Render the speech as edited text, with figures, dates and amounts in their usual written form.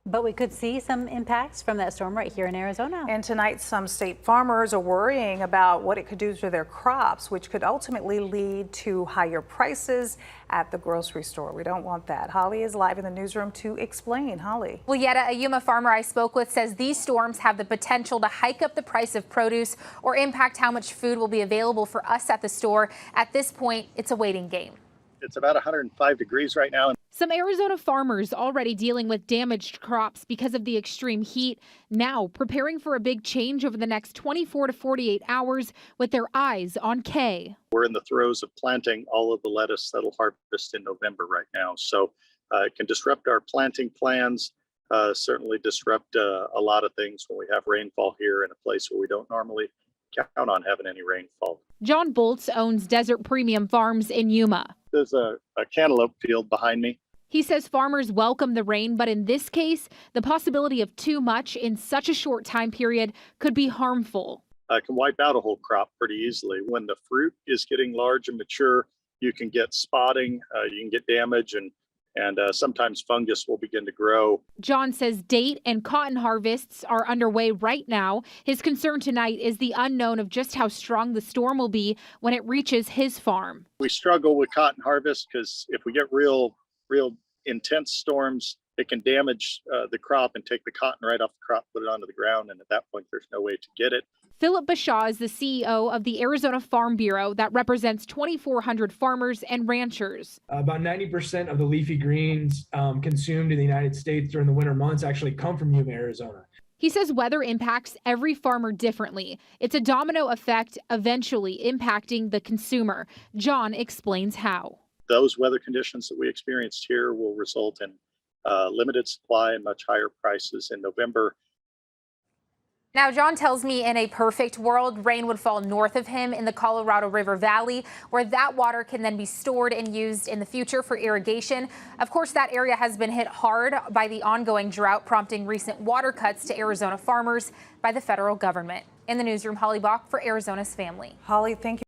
But we could see some impacts from that storm right here in Arizona. And tonight, some state farmers are worrying about what it could do to their crops, which could ultimately lead to higher prices at the grocery store. We don't want that. Holly is live in the newsroom to explain. Holly. Well, Yetta, a Yuma farmer I spoke with says these storms have the potential to hike up the price of produce or impact how much food will be available for us at the store. At this point, it's a waiting game. It's about 105 degrees right now. Some Arizona farmers already dealing with damaged crops because of the extreme heat, now preparing for a big change over the next 24 to 48 hours with their eyes on Kay. We're in the throes of planting all of the lettuce that'll harvest in November right now. So it can disrupt our planting plans, certainly disrupt a lot of things when we have rainfall here in a place where we don't normally count on having any rainfall. John Bolts owns Desert Premium Farms in Yuma. There's a cantaloupe field behind me. He says farmers welcome the rain, but in this case, the possibility of too much in such a short time period could be harmful. It can wipe out a whole crop pretty easily. When the fruit is getting large and mature, you can get spotting, you can get damage, and sometimes fungus will begin to grow. John says date and cotton harvests are underway right now. His concern tonight is the unknown of just how strong the storm will be when it reaches his farm. We struggle with cotton harvest because if we get real intense storms, it can damage the crop and take the cotton right off the crop, put it onto the ground, and at that point, there's no way to get it. Philip Bashaw is the CEO of the Arizona Farm Bureau that represents 2,400 farmers and ranchers. About 90% of the leafy greens consumed in the United States during the winter months actually come from Yuma, Arizona. He says weather impacts every farmer differently. It's a domino effect, eventually impacting the consumer. John explains how. Those weather conditions that we experienced here will result in limited supply and much higher prices in November. Now, John tells me in a perfect world, rain would fall north of him in the Colorado River Valley, where that water can then be stored and used in the future for irrigation. Of course, that area has been hit hard by the ongoing drought, prompting recent water cuts to Arizona farmers by the federal government. In the newsroom, Holly Bach for Arizona's Family. Holly, thank you.